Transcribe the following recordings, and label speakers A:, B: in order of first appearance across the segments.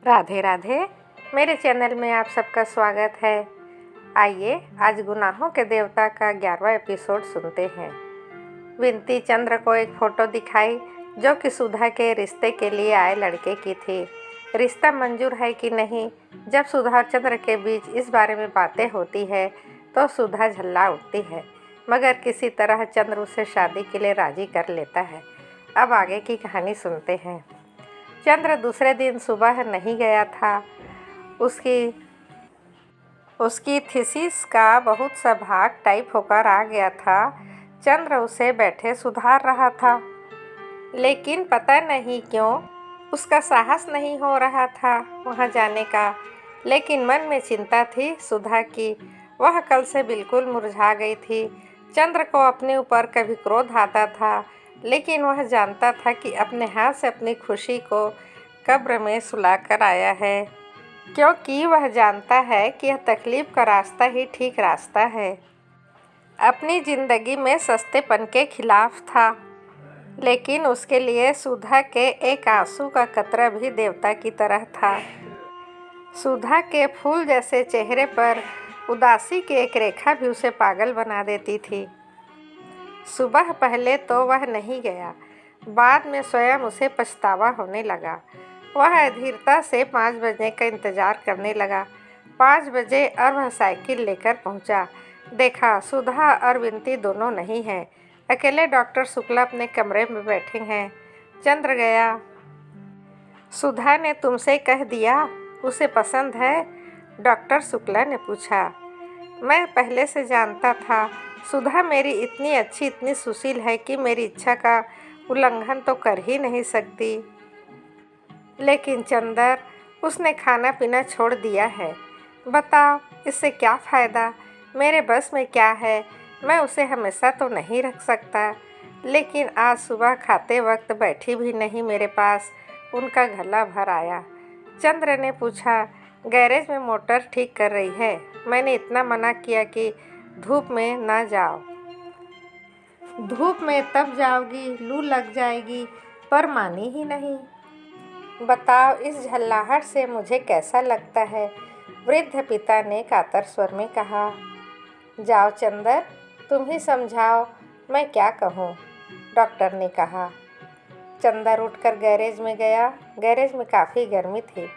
A: राधे राधे। मेरे चैनल में आप सबका स्वागत है। आइए आज गुनाहों के देवता का 11वां एपिसोड सुनते हैं। विनती चंद्र को एक फ़ोटो दिखाई जो कि सुधा के रिश्ते के लिए आए लड़के की थी। रिश्ता मंजूर है कि नहीं, जब सुधा और चंद्र के बीच इस बारे में बातें होती है तो सुधा झल्ला उठती है, मगर किसी तरह चंद्र उसे शादी के लिए राज़ी कर लेता है। अब आगे की कहानी सुनते हैं। चंद्र दूसरे दिन सुबह नहीं गया था। उसकी थीसिस का बहुत सा भाग टाइप होकर आ गया था। चंद्र उसे बैठे सुधार रहा था, लेकिन पता नहीं क्यों उसका साहस नहीं हो रहा था वहाँ जाने का। लेकिन मन में चिंता थी सुधा की। वह कल से बिल्कुल मुरझा गई थी। चंद्र को अपने ऊपर कभी क्रोध आता था, लेकिन वह जानता था कि अपने हाथ से अपनी खुशी को कब्र में सुलाकर आया है, क्योंकि वह जानता है कि यह तकलीफ का रास्ता ही ठीक रास्ता है। अपनी ज़िंदगी में सस्तेपन के खिलाफ था, लेकिन उसके लिए सुधा के एक आंसू का कतरा भी देवता की तरह था। सुधा के फूल जैसे चेहरे पर उदासी की एक रेखा भी उसे पागल बना देती थी। सुबह पहले तो वह नहीं गया, बाद में स्वयं उसे पछतावा होने लगा। वह अधीरता से 5 बजे का इंतज़ार करने लगा। 5 बजे और वह साइकिल लेकर पहुंचा। देखा सुधा और विनती दोनों नहीं हैं। अकेले डॉक्टर शुक्ला अपने कमरे में बैठे हैं। चंद्र गया। सुधा ने तुमसे कह दिया उसे पसंद है? डॉक्टर शुक्ला ने पूछा। मैं पहले से जानता था। सुधा मेरी इतनी अच्छी, इतनी सुशील है कि मेरी इच्छा का उल्लंघन तो कर ही नहीं सकती। लेकिन चंदर, उसने खाना पीना छोड़ दिया है। बताओ इससे क्या फ़ायदा? मेरे बस में क्या है? मैं उसे हमेशा तो नहीं रख सकता। लेकिन आज सुबह खाते वक्त बैठी भी नहीं मेरे पास, उनका गला भर आया। चंद्र ने पूछा, गैरेज में मोटर ठीक कर रही है। मैंने इतना मना किया कि धूप में ना जाओ। धूप में तब जाओगी, लू लग जाएगी, पर मानी ही नहीं। बताओ इस झल्लाहट से मुझे कैसा लगता है? वृद्ध पिता ने कातर स्वर में कहा। जाओ चंदर, तुम ही समझाओ, मैं क्या कहूँ? डॉक्टर ने कहा। चंदर उठकर गैरेज में गया। गैरेज में काफ़ी गर्मी थी,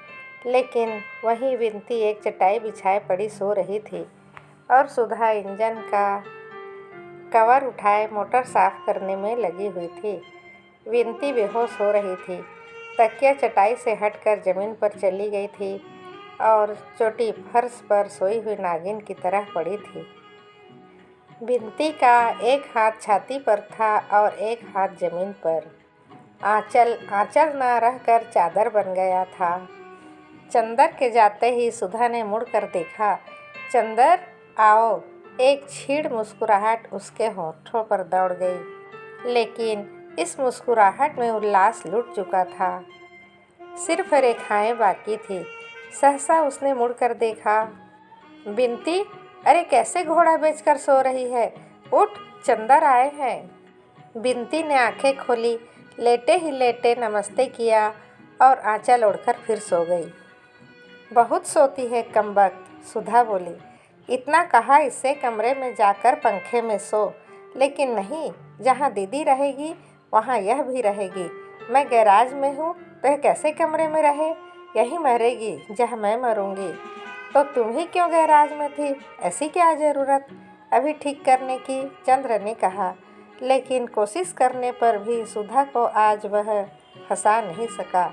A: लेकिन वहीं विनती एक चटाई बिछाए पड़ी सो रही थी और सुधा इंजन का कवर उठाए मोटर साफ करने में लगी हुई थी। विनती बेहोश हो रही थी। तकिया चटाई से हटकर ज़मीन पर चली गई थी और चोटी फर्श पर सोई हुई नागिन की तरह पड़ी थी। विनती का एक हाथ छाती पर था और एक हाथ ज़मीन पर। आंचल न रहकर चादर बन गया था। चंदर के जाते ही सुधा ने मुड़कर देखा। चंदर आओ। एक छीड़ मुस्कुराहट उसके होठों पर दौड़ गई, लेकिन इस मुस्कुराहट में उल्लास लुट चुका था। सिर्फ रेखाएं बाकी थी। सहसा उसने मुड़कर देखा। बिनती, अरे कैसे घोड़ा बेचकर सो रही है? उठ, चंदर आए हैं। बिनती ने आंखें खोली, लेटे ही लेटे नमस्ते किया और आंचल ओढ़कर फिर सो गई। बहुत सोती है कमबख्त, सुधा बोली। इतना कहा इससे कमरे में जाकर पंखे में सो, लेकिन नहीं, जहाँ दीदी रहेगी वहाँ यह भी रहेगी। मैं गैराज में हूँ तो यह कैसे कमरे में रहे? यहीं मरेगी जहाँ मैं मरूँगी। तो तुम ही क्यों गैराज में थी? ऐसी क्या ज़रूरत अभी ठीक करने की? चंद्र ने कहा। लेकिन कोशिश करने पर भी सुधा को आज वह हंसा नहीं सका।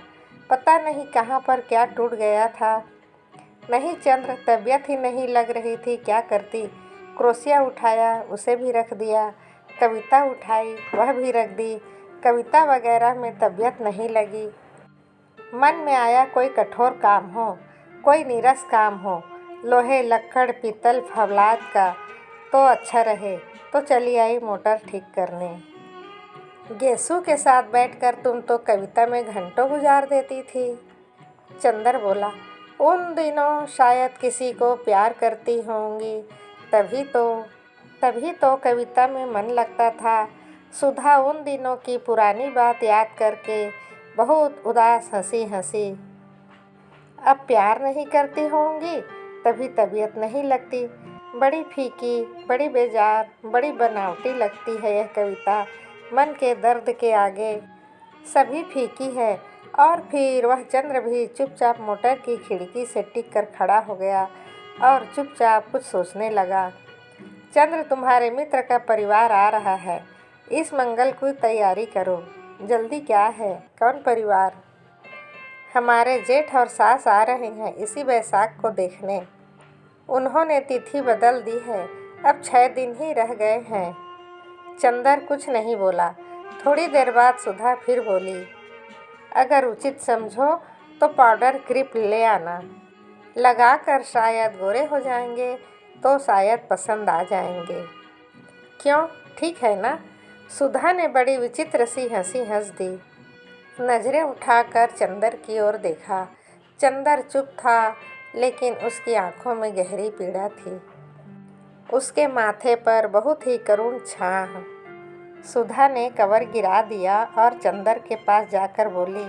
A: पता नहीं कहाँ पर क्या टूट गया था। नहीं चंद्र, तबीयत ही नहीं लग रही थी, क्या करती? क्रोशिया उठाया, उसे भी रख दिया। कविता उठाई, वह भी रख दी। कविता वगैरह में तबीयत नहीं लगी। मन में आया कोई कठोर काम हो, कोई नीरस काम हो, लोहे लक्कड़ पीतल फौलाद का, तो अच्छा रहे। तो चली आई मोटर ठीक करने। गेसू के साथ बैठकर तुम तो कविता में घंटों गुजार देती थी। चंदर बोला। उन दिनों शायद किसी को प्यार करती होंगी, तभी तो कविता में मन लगता था। सुधा उन दिनों की पुरानी बात याद करके बहुत उदास हंसी। अब प्यार नहीं करती होंगी तभी तबीयत नहीं लगती। बड़ी फीकी, बड़ी बेजार, बड़ी बनावटी लगती है यह कविता। मन के दर्द के आगे सभी फीकी है। और फिर वह चंद्र भी चुपचाप मोटर की खिड़की से टिक कर खड़ा हो गया और चुपचाप कुछ सोचने लगा। चंद्र, तुम्हारे मित्र का परिवार आ रहा है। इस मंगल की तैयारी करो। जल्दी क्या है? कौन परिवार? हमारे जेठ और सास आ रहे हैं इसी बैसाख को देखने। उन्होंने तिथि बदल दी है। अब 6 दिन ही रह गए हैं। चंदर कुछ नहीं बोला। थोड़ी देर बाद सुधा फिर बोली, अगर उचित समझो तो पाउडर क्रीम ले आना। लगाकर शायद गोरे हो जाएंगे तो शायद पसंद आ जाएंगे। क्यों, ठीक है ना? सुधा ने बड़ी विचित्र सी हंसी हंस दी। नजरें उठाकर चंदर की ओर देखा। चंदर चुप था, लेकिन उसकी आंखों में गहरी पीड़ा थी। उसके माथे पर बहुत ही करुण छाह। सुधा ने कवर गिरा दिया और चंदर के पास जाकर बोली,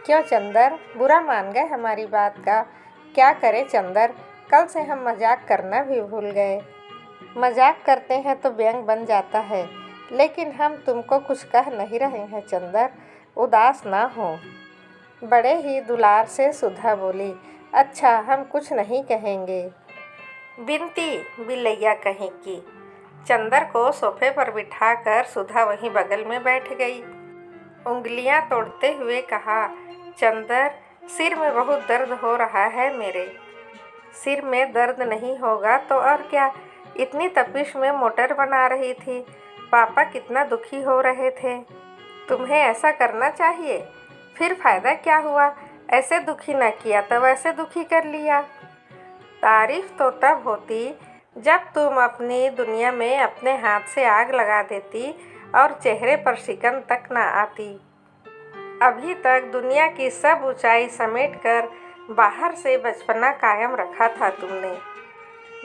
A: क्यों चंदर, बुरा मान गए हमारी बात का? क्या करें चंदर, कल से हम मजाक करना भी भूल गए। मजाक करते हैं तो व्यंग बन जाता है, लेकिन हम तुमको कुछ कह नहीं रहे हैं चंदर, उदास ना हो। बड़े ही दुलार से सुधा बोली, अच्छा हम कुछ नहीं कहेंगे। बिनती बिलैया कहीं की। चंदर को सोफे पर बिठाकर सुधा वहीं बगल में बैठ गई। उंगलियां तोड़ते हुए कहा, चंदर, सिर में बहुत दर्द हो रहा है मेरे। सिर में दर्द नहीं होगा तो और क्या, इतनी तपिश में मोटर बना रही थी। पापा कितना दुखी हो रहे थे। तुम्हें ऐसा करना चाहिए। फिर फायदा क्या हुआ? ऐसे दुखी न किया तो वैसे दुखी कर लिया। तारीफ तो तब होती जब तुम अपनी दुनिया में अपने हाथ से आग लगा देती और चेहरे पर शिकन तक न आती। अभी तक दुनिया की सब ऊंचाई समेटकर बाहर से बचपना कायम रखा था तुमने।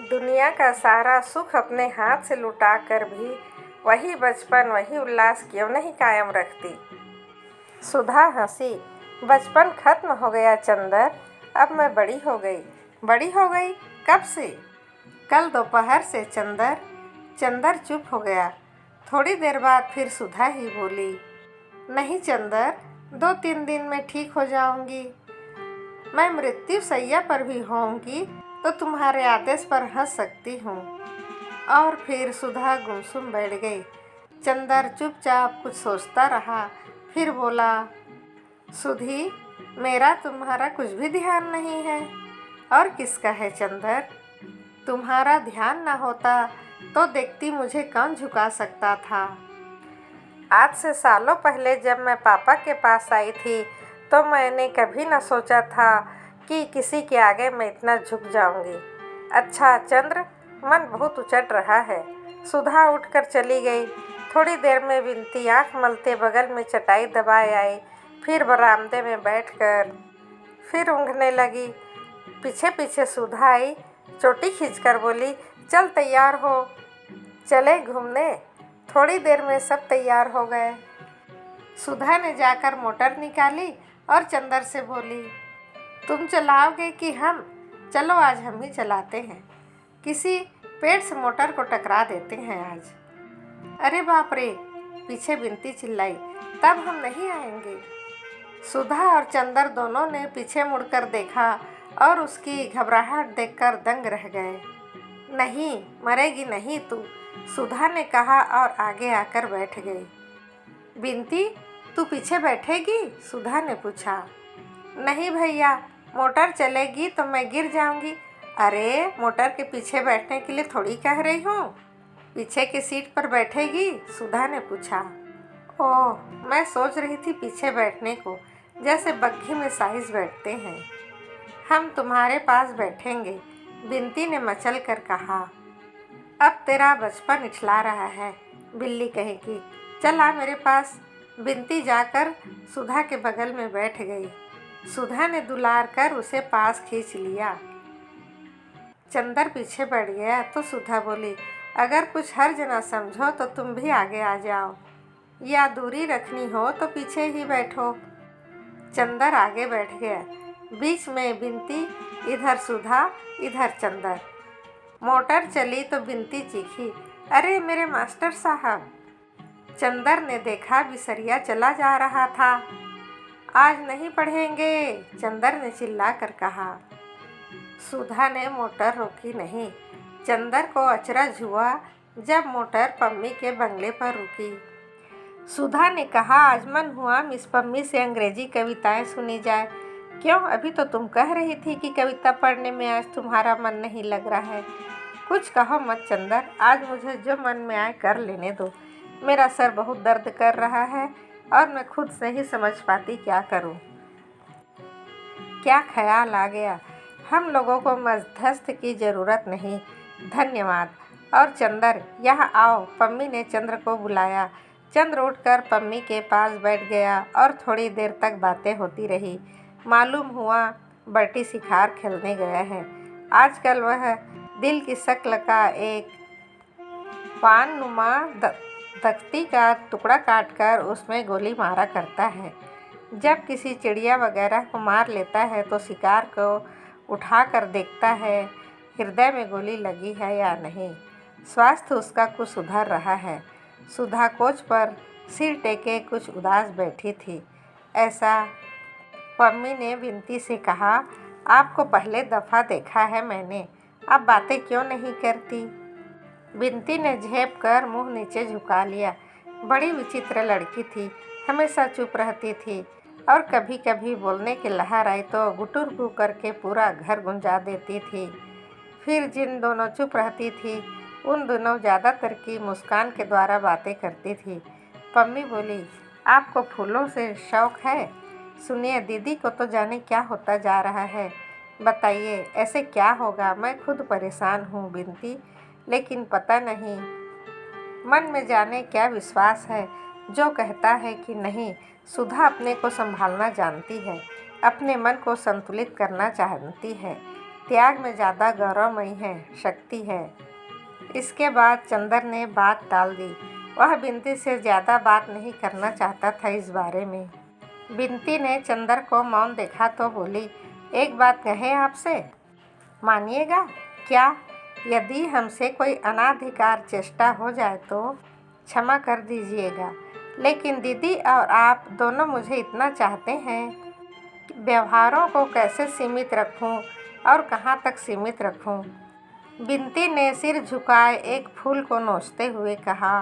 A: दुनिया का सारा सुख अपने हाथ से लुटाकर भी वही बचपन, वही उल्लास क्यों नहीं कायम रखती? सुधा हंसी। बचपन खत्म हो गया चंदर, अब मैं बड़ी हो गई। बड़ी हो गई? कब से? कल दोपहर से चंदर। चंदर चुप हो गया। थोड़ी देर बाद फिर सुधा ही बोली, नहीं चंदर, 2-3 दिन में ठीक हो जाऊंगी। मैं मृत्यु शैया पर भी होऊंगी तो तुम्हारे आदेश पर हंस सकती हूँ। और फिर सुधा गुमसुम बैठ गई। चंदर चुपचाप कुछ सोचता रहा, फिर बोला, सुधी, मेरा तुम्हारा कुछ भी ध्यान नहीं है। और किसका है चंदर? तुम्हारा ध्यान ना होता तो देखती मुझे कौन झुका सकता था। आज से सालों पहले जब मैं पापा के पास आई थी तो मैंने कभी न सोचा था कि किसी के आगे मैं इतना झुक जाऊंगी। अच्छा चंद्र, मन बहुत उचट रहा है। सुधा उठकर चली गई। थोड़ी देर में विनती आँख मलते बगल में चटाई दबाए आई, फिर बरामदे में बैठकर फिर ऊँघने लगी। पीछे पीछे सुधा आई, चोटी खींचकर बोली, चल तैयार हो, चले घूमने। थोड़ी देर में सब तैयार हो गए। सुधा ने जाकर मोटर निकाली और चंदर से बोली, तुम चलाओगे कि हम? चलो आज हम ही चलाते हैं। किसी पेड़ से मोटर को टकरा देते हैं आज। अरे बाप रे, पीछे बिनती चिल्लाई, तब हम नहीं आएंगे। सुधा और चंदर दोनों ने पीछे मुड़कर देखा और उसकी घबराहट देखकर दंग रह गए। नहीं, मरेगी नहीं तू, सुधा ने कहा और आगे आकर बैठ गई। बिनती, तू पीछे बैठेगी? सुधा ने पूछा। नहीं भैया, मोटर चलेगी तो मैं गिर जाऊंगी। अरे, मोटर के पीछे बैठने के लिए थोड़ी कह रही हूँ। पीछे की सीट पर बैठेगी? सुधा ने पूछा। ओह, मैं सोच रही थी पीछे बैठने को, जैसे बग्घी में साहिस बैठते हैं। हम तुम्हारे पास बैठेंगे, बिनती ने मचल कर कहा। अब तेरा बचपन इठला रहा है, बिल्ली कहेगी। चल आ मेरे पास। बिनती जाकर सुधा के बगल में बैठ गई। सुधा ने दुलार कर उसे पास खींच लिया। चंदर पीछे बैठ गया तो सुधा बोली, अगर कुछ हर्ज न समझो तो तुम भी आगे आ जाओ, या दूरी रखनी हो तो पीछे ही बैठो। चंदर आगे बैठ गया। बीच में बिनती, इधर सुधा, इधर चंदर। मोटर चली तो बिनती चीखी, अरे मेरे मास्टर साहब। चंदर ने देखा बिसरिया चला जा रहा था। आज नहीं पढ़ेंगे, चंदर ने चिल्ला कर कहा। सुधा ने मोटर रोकी नहीं। चंदर को अचरज हुआ जब मोटर पम्मी के बंगले पर रुकी। सुधा ने कहा, आज मन हुआ मिस पम्मी से अंग्रेजी कविताएं सुनी जाए। क्यों, अभी तो तुम कह रही थी कि कविता पढ़ने में आज तुम्हारा मन नहीं लग रहा है। कुछ कहो मत चंदर, आज मुझे जो मन में आए कर लेने दो। मेरा सर बहुत दर्द कर रहा है और मैं खुद से ही समझ पाती क्या करूं। क्या ख्याल आ गया, हम लोगों को मध्यस्थ की ज़रूरत नहीं, धन्यवाद। और चंदर, यहाँ आओ। पम्मी ने चंद्र को बुलाया। चंद्र उठकर पम्मी के पास बैठ गया और थोड़ी देर तक बातें होती रही। मालूम हुआ बर्टी शिकार खेलने गया है। आजकल वह दिल की शक्ल का एक पाननुमा तख्ती का टुकड़ा काटकर उसमें गोली मारा करता है। जब किसी चिड़िया वगैरह को मार लेता है तो शिकार को उठाकर देखता है हृदय में गोली लगी है या नहीं। स्वास्थ्य उसका कुछ सुधर रहा है। सुधा कोच पर सिर टेके कुछ उदास बैठी थी। ऐसा पम्मी ने बिनती से कहा, आपको पहले दफ़ा देखा है मैंने, आप बातें क्यों नहीं करती। बिनती ने झेप कर मुँह नीचे झुका लिया। बड़ी विचित्र लड़की थी, हमेशा चुप रहती थी और कभी कभी बोलने की लहर आई तो गुटुर गु करके पूरा घर गुंजा देती थी। फिर जिन दोनों चुप रहती थी उन दोनों ज़्यादातर की मुस्कान के द्वारा बातें करती थी। पम्मी बोली, आपको फूलों से शौक़ है। सुनिए, दीदी को तो जाने क्या होता जा रहा है। बताइए, ऐसे क्या होगा। मैं खुद परेशान हूँ बिनती, लेकिन पता नहीं मन में जाने क्या विश्वास है जो कहता है कि नहीं। सुधा अपने को संभालना जानती है, अपने मन को संतुलित करना जानती है, त्याग में ज़्यादा गौरवमयी है, शक्ति है। इसके बाद चंदर ने बात टाल दी। वह बिनती से ज़्यादा बात नहीं करना चाहता था इस बारे में। बिनती ने चंदर को मौन देखा तो बोली, एक बात कहें आपसे, मानिएगा क्या। यदि हमसे कोई अनाधिकार चेष्टा हो जाए तो क्षमा कर दीजिएगा, लेकिन दीदी और आप दोनों मुझे इतना चाहते हैं कि व्यवहारों को कैसे सीमित रखूं और कहां तक सीमित रखूं। बिनती ने सिर झुकाए एक फूल को नोचते हुए कहा।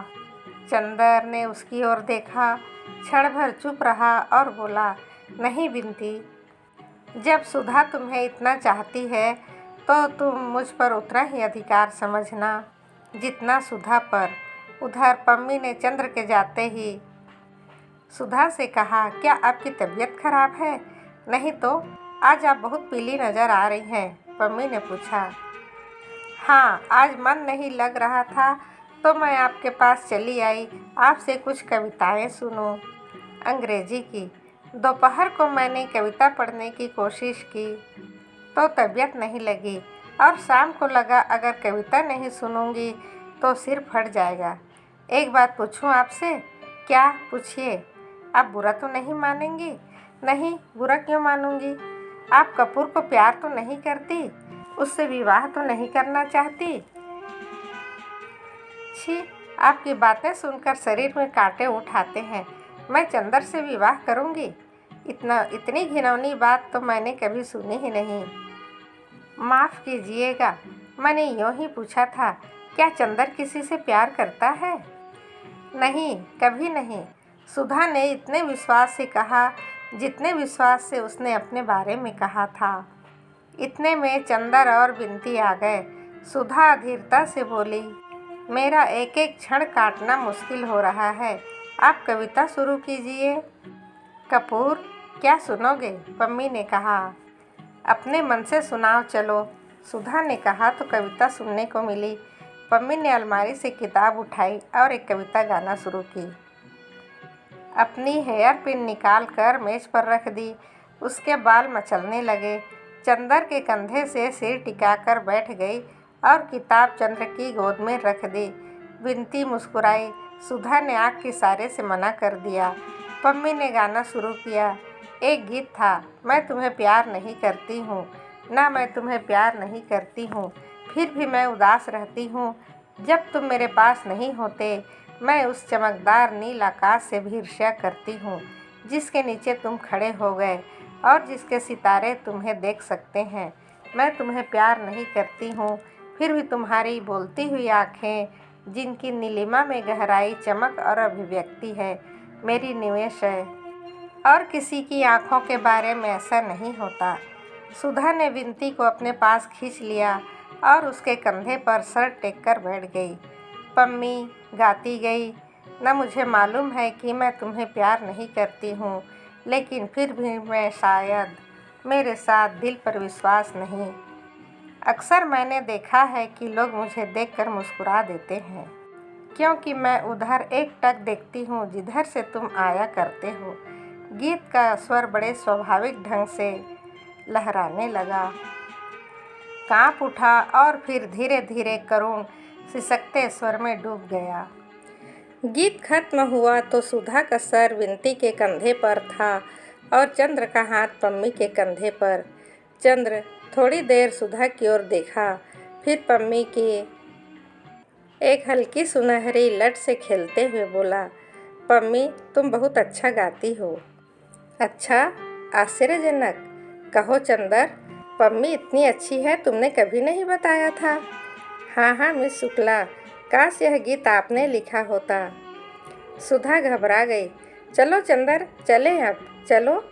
A: चंदर ने उसकी ओर देखा, क्षण भर चुप रहा और बोला, नहीं बिनती, जब सुधा तुम्हें इतना चाहती है तो तुम मुझ पर उतना ही अधिकार समझना जितना सुधा पर। उधर पम्मी ने चंद्र के जाते ही सुधा से कहा, क्या आपकी तबीयत खराब है। नहीं तो, आज आप बहुत पीली नज़र आ रही हैं। पम्मी ने पूछा। हाँ, आज मन नहीं लग रहा था तो मैं आपके पास चली आई, आपसे कुछ कविताएं सुनूं, अंग्रेजी की। दोपहर को मैंने कविता पढ़ने की कोशिश की तो तबीयत नहीं लगी और शाम को लगा अगर कविता नहीं सुनूंगी तो सिर फट जाएगा। एक बात पूछूं आपसे। क्या, पूछिए। आप बुरा तो नहीं मानेंगी। नहीं, बुरा क्यों मानूंगी। आप कपूर को प्यार तो नहीं करती, उससे विवाह तो नहीं करना चाहती। छी, आपकी बातें सुनकर शरीर में कांटे उठाते हैं। मैं चंदर से विवाह करूंगी, इतनी घिनौनी बात तो मैंने कभी सुनी ही नहीं। माफ़ कीजिएगा, मैंने यूँ ही पूछा था। क्या चंदर किसी से प्यार करता है। नहीं, कभी नहीं। सुधा ने इतने विश्वास से कहा जितने विश्वास से उसने अपने बारे में कहा था। इतने में चंदर और बिनती आ गए। सुधा अधीरता से बोली, मेरा एक एक क्षण काटना मुश्किल हो रहा है, आप कविता शुरू कीजिए। कपूर, क्या सुनोगे। पम्मी ने कहा। अपने मन से सुनाओ चलो, सुधा ने कहा तो कविता सुनने को मिली। पम्मी ने अलमारी से किताब उठाई और एक कविता गाना शुरू की। अपनी हेयर पिन निकाल कर मेज पर रख दी। उसके बाल मचलने लगे। चंदर के कंधे से सिर टिकाकर बैठ गई और किताब चंद्र की गोद में रख दी। बिनती मुस्कुराई। सुधा ने आँख के इशारे से मना कर दिया। पम्मी ने गाना शुरू किया। एक गीत था, मैं तुम्हें प्यार नहीं करती हूँ, ना मैं तुम्हें प्यार नहीं करती हूँ, फिर भी मैं उदास रहती हूँ। जब तुम मेरे पास नहीं होते, मैं उस चमकदार नील आकाश से भी ईर्ष्या करती हूँ जिसके नीचे तुम खड़े हो गए और जिसके सितारे तुम्हें देख सकते हैं। मैं तुम्हें प्यार नहीं करती हूँ, फिर भी तुम्हारी बोलती हुई आँखें, जिनकी नीलिमा में गहराई, चमक और अभिव्यक्ति है, मेरी निवेश है। और किसी की आँखों के बारे में ऐसा नहीं होता। सुधा ने विनती को अपने पास खींच लिया और उसके कंधे पर सर टेक कर बैठ गई। पम्मी गाती गई, न मुझे मालूम है कि मैं तुम्हें प्यार नहीं करती हूँ, लेकिन फिर भी मैं शायद मेरे साथ दिल पर विश्वास नहीं। अक्सर मैंने देखा है कि लोग मुझे देखकर मुस्कुरा देते हैं, क्योंकि मैं उधर एकटक देखती हूँ जिधर से तुम आया करते हो। गीत का स्वर बड़े स्वाभाविक ढंग से लहराने लगा, कांप उठा और फिर धीरे धीरे करुण सिसकते स्वर में डूब गया। गीत खत्म हुआ तो सुधा का सर विनती के कंधे पर था और चंद्र का हाथ पम्मी के कंधे पर। चंद्र थोड़ी देर सुधा की ओर देखा, फिर पम्मी की एक हल्की सुनहरी लट से खेलते हुए बोला, पम्मी तुम बहुत अच्छा गाती हो। अच्छा, आश्चर्यजनक। कहो चंदर, पम्मी इतनी अच्छी है, तुमने कभी नहीं बताया था। हाँ मिस शुक्ला, काश यह गीत आपने लिखा होता। सुधा घबरा गई। चलो चंदर, चले अब, चलो।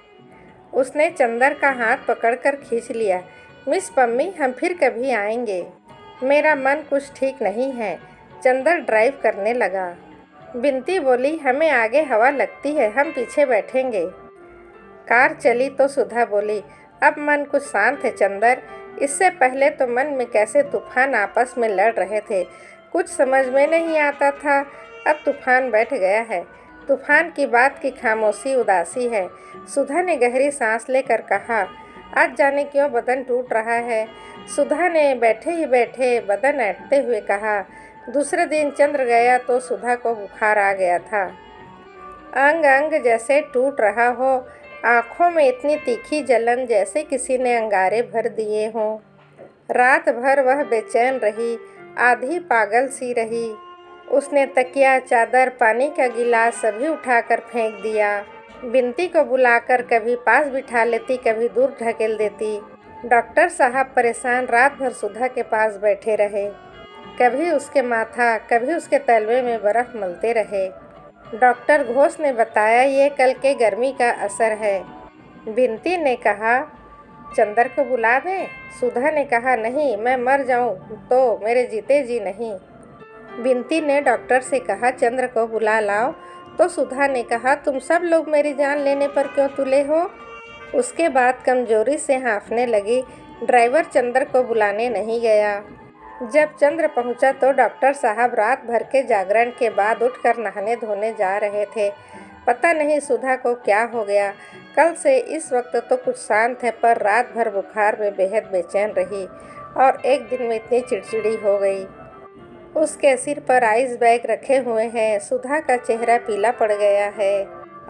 A: उसने चंदर का हाथ पकड़कर खींच लिया। मिस पम्मी, हम फिर कभी आएंगे। मेरा मन कुछ ठीक नहीं है। चंदर ड्राइव करने लगा। बिनती बोली, हमें आगे हवा लगती है, हम पीछे बैठेंगे। कार चली तो सुधा बोली, अब मन कुछ शांत है चंदर। इससे पहले तो मन में कैसे तूफान आपस में लड़ रहे थे, कुछ समझ में नहीं आता था। अब तूफान बैठ गया है। तूफान की बात की खामोशी उदासी है। सुधा ने गहरी सांस लेकर कहा, आज जाने क्यों बदन टूट रहा है। सुधा ने बैठे ही बैठे बदन ऐंठते हुए कहा। दूसरे दिन चंद्र गया तो सुधा को बुखार आ गया था। अंग अंग जैसे टूट रहा हो, आँखों में इतनी तीखी जलन जैसे किसी ने अंगारे भर दिए हों। रात भर वह बेचैन रही, आधी पागल सी रही। उसने तकिया, चादर, पानी का गिलास सभी उठाकर फेंक दिया। बिनती को बुलाकर कभी पास बिठा लेती, कभी दूर ढकेल देती। डॉक्टर साहब परेशान रात भर सुधा के पास बैठे रहे। कभी उसके माथा, कभी उसके तलवे में बर्फ़ मलते रहे। डॉक्टर घोष ने बताया, ये कल के गर्मी का असर है। बिनती ने कहा, चंदर को बुला दें। सुधा ने कहा, नहीं, मैं मर जाऊं तो मेरे जीते जी नहीं। बिनती ने डॉक्टर से कहा, चंद्र को बुला लाओ। तो सुधा ने कहा, तुम सब लोग मेरी जान लेने पर क्यों तुले हो। उसके बाद कमजोरी से हाँफने लगी। ड्राइवर चंद्र को बुलाने नहीं गया। जब चंद्र पहुंचा तो डॉक्टर साहब रात भर के जागरण के बाद उठकर नहाने धोने जा रहे थे। पता नहीं सुधा को क्या हो गया। कल से इस वक्त तो कुछ शांत है, पर रात भर बुखार में बेहद बेचैन रही और एक दिन में इतनी चिड़चिड़ी हो गई। उसके सिर पर आइस बैग रखे हुए हैं। सुधा का चेहरा पीला पड़ गया है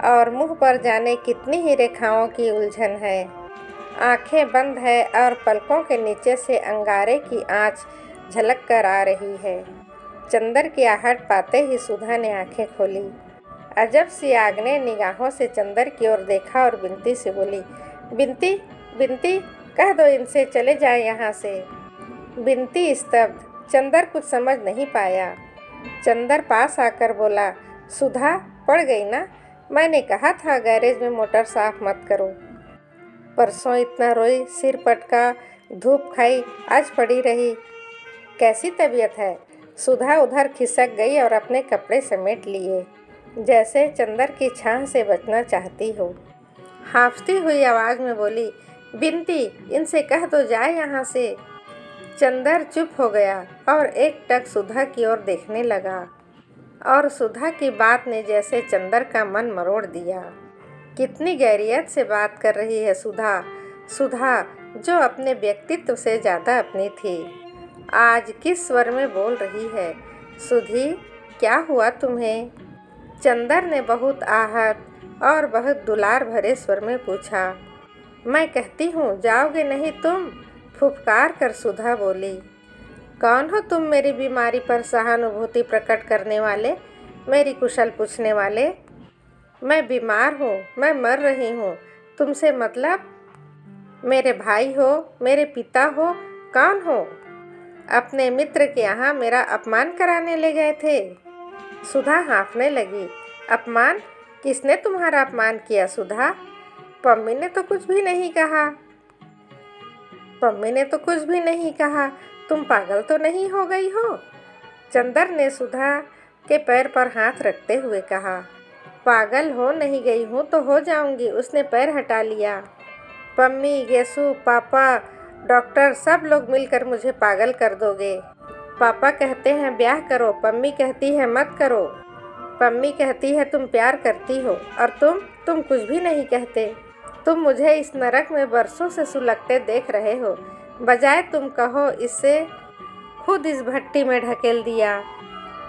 A: और मुंह पर जाने कितनी ही रेखाओं की उलझन है। आंखें बंद है और पलकों के नीचे से अंगारे की आंच झलक कर आ रही है। चंदर की आहट पाते ही सुधा ने आंखें खोली। अजब सी आग्नेय निगाहों से चंदर की ओर देखा और बिनती से बोली, बिनती, बिनती, कह दो इनसे चले जाए यहाँ से। बिनती स्तब्ध। चंदर कुछ समझ नहीं पाया। चंदर पास आकर बोला, सुधा, पड़ गई ना। मैंने कहा था गैरेज में मोटर साफ मत करो। परसों इतना रोई, सिर पटका, धूप खाई, आज पड़ी रही। कैसी तबीयत है। सुधा उधर खिसक गई और अपने कपड़े समेट लिए, जैसे चंदर की छाह से बचना चाहती हो। हाँफती हुई आवाज़ में बोली, बिनती, इनसे कह दो जाए यहाँ से। चंदर चुप हो गया और एकटक सुधा की ओर देखने लगा और सुधा की बात ने जैसे चंदर का मन मरोड़ दिया। कितनी गैरियत से बात कर रही है सुधा। सुधा जो अपने व्यक्तित्व से ज़्यादा अपनी थी, आज किस स्वर में बोल रही है। सुधी, क्या हुआ तुम्हें। चंदर ने बहुत आहत और बहुत दुलार भरे स्वर में पूछा, मैं कहती हूँ जाओगे नहीं तुम? फुफकार कर सुधा बोली। कौन हो तुम मेरी बीमारी पर सहानुभूति प्रकट करने वाले, मेरी कुशल पूछने वाले? मैं बीमार हूँ, मैं मर रही हूँ, तुमसे मतलब? मेरे भाई हो, मेरे पिता हो, कौन हो? अपने मित्र के यहाँ मेरा अपमान कराने ले गए थे। सुधा हाँफने लगी। अपमान? किसने तुम्हारा अपमान किया सुधा? पम्मी ने तो कुछ भी नहीं कहा। पम्मी ने तो कुछ भी नहीं कहा। तुम पागल तो नहीं हो गई हो? चंदर ने सुधा के पैर पर हाथ रखते हुए कहा। पागल हो नहीं गई हूँ तो हो जाऊंगी, उसने पैर हटा लिया। पम्मी, गेसू, पापा, डॉक्टर सब लोग मिलकर मुझे पागल कर दोगे। पापा कहते हैं ब्याह करो, पम्मी कहती है मत करो। पम्मी कहती है तुम प्यार करती हो, और तुम कुछ भी नहीं कहते। तुम मुझे इस नरक में बरसों से सुलगते देख रहे हो, बजाय तुम कहो इससे खुद इस भट्टी में ढकेल दिया।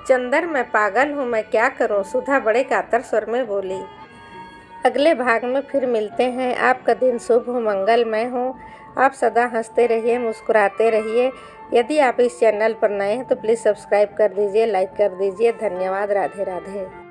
A: चंदर, मैं पागल हूँ, मैं क्या करूँ? सुधा बड़े कातर स्वर में बोली। अगले भाग में फिर मिलते हैं। आपका दिन शुभ हो, मंगलमय हो। आप सदा हंसते रहिए, मुस्कुराते रहिए। यदि आप इस चैनल पर नए हैं तो प्लीज़ सब्सक्राइब कर दीजिए, लाइक कर दीजिए। धन्यवाद। राधे राधे।